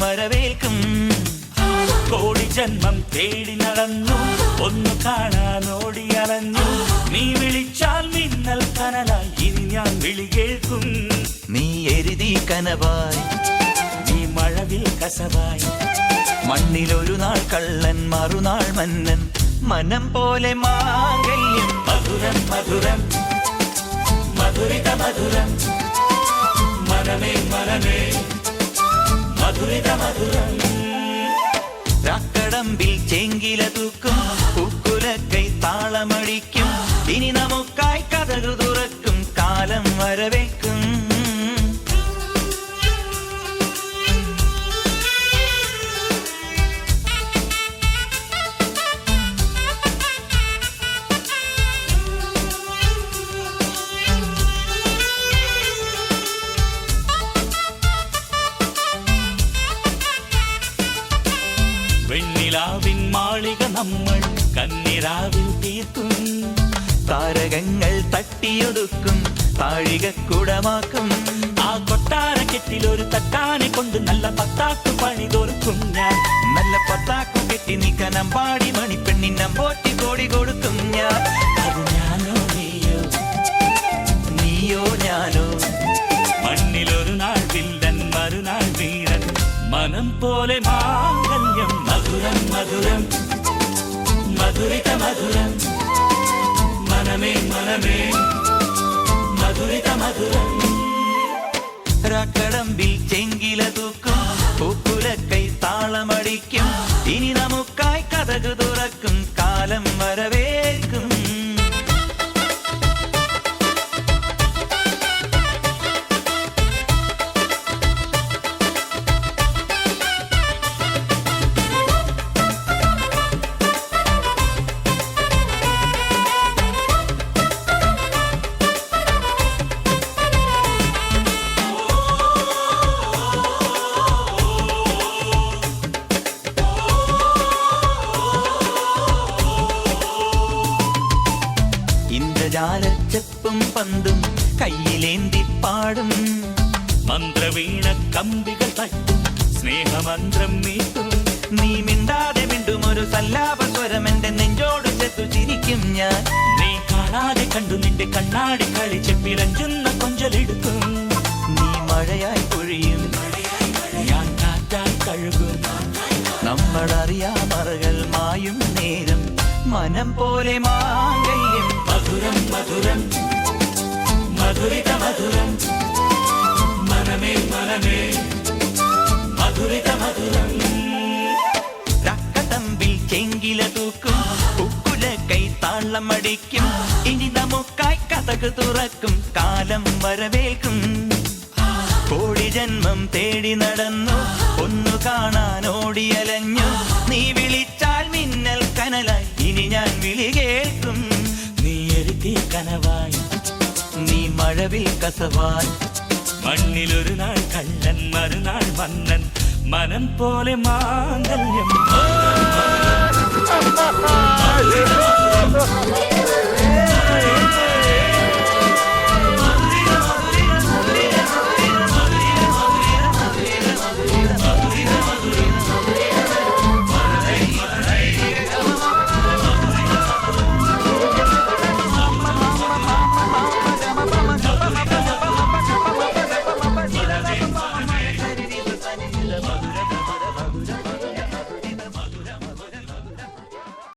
വരവേൽക്കും. കോടി ജന്മം തേടി നടന്നു, ഒന്നു കാണാനോടി അലഞ്ഞു. നീ വിളിച്ചാൽ മിന്നൽ കനലായി ഇനി ഞാൻ വിളി കേൾക്കും. നീ എരുതി കനവായി, നീ മഴവിൽ കസവായി. മണ്ണിലൊരു നാൾ കള്ളൻ, മറുനാൾ മന്നൻ. മനം പോലെ മാംഗല്യം. മധുരം മധുരം മധുരിത മധുരം. മനമേ മനമേ മധുരിത മധുരം. രാക്കടമ്പിൽ ചെങ്കില തൂക്കും, പൂക്കുലക്കൈ താളമടിക്കും. ഇനി നമുക്കായി കതകു തുറക്കും, കാലം വരവേൽക്കും. വെണ്ണിലാവിൻ മാളിക നമ്മൾ കന്നിരാവിൽ തീർക്കും. താരകങ്ങൾ തട്ടിയൊടുക്കും, താഴികക്കുടമാക്കും. ആ കൊട്ടാരക്കെട്ടിലൊരു തട്ടാനെ കൊണ്ട് നല്ല പത്താക്കു പണി തോർക്കും ഞാൻ. നല്ല പത്താക്കു കെട്ടി നിക്കനം പാടി മണിപ്പെണ്ണിനം പോറ്റി കോടി കൊടുക്കും ഞാൻ. അത് ഞാനോ നീയോ, നീയോ ഞാനോ. മണ്ണിലൊരു നാൾ വില്ലൻ, മറുനാൾ വീരൻ. മനം പോലെ മാംഗല്യം. മധുരം മധുരം മധുരിത മധുരം. മനമേ മനമേ മധുരിത മധുരം. രാക്കടമ്പിൽ ചെങ്കില തൂക്കും, പൂക്കുലക്കൈ താളമടിക്കും. ഇനി നമുക്കായി കതകു തുറക്കും, കാലം വരവേൽക്കും. ജാലച്ചെപ്പും പന്തും കയ്യിലേന്തി പാടും. മന്ത്രവീണ കമ്പികൾ തട്ടും, സ്നേഹമന്ത്രം മീട്ടും. നീ മിണ്ടാതെ മിണ്ടും ഒരു സല്ലാപസ്വരം എന്റെ നെഞ്ചോട് ചെത്തു ചിരിക്കും ഞാൻ. നീ കാണാതെ കണ്ടു നിന്റെ കണ്ണാടി കളിച്ച് പിറഞ്ചുന്ന കൊഞ്ചലെടുക്കും. നീ മഴയായി പൊഴിയും, ഞാൻ കാറ്റായി കഴുകും. നമ്മളറിയാമറകൾ മായും നേരം. മനം പോലെ മാംഗല്യം. മധുരം മധുരം മധുരിത മധുരം. മനമേ മനമേ മധുരിത മധുരം. രാക്കടമ്പിൽ ചെങ്കില തൂക്കും, പൂക്കുലക്കൈ താളമടിക്കും. ഇനി നമുക്കായി കതകു തുറക്കും, കാലം വരവേൽക്കും. കോടി ജന്മം തേടി നടന്നു, ഒന്നു കാണാനോടിയലഞ്ഞു. നീ വിളിച്ചാൽ മിന്നൽ കനലായി ഇനി ഞാൻ വിളി കേൾക്കും. നീ എരുതി കനവായി, നീ മഴവിൽ കസവായി. മണ്ണിലൊരു നാൾ കള്ളൻ, മറുനാൾ മന്നൻ. മനം പോലെ മാംഗല്യം. Oh,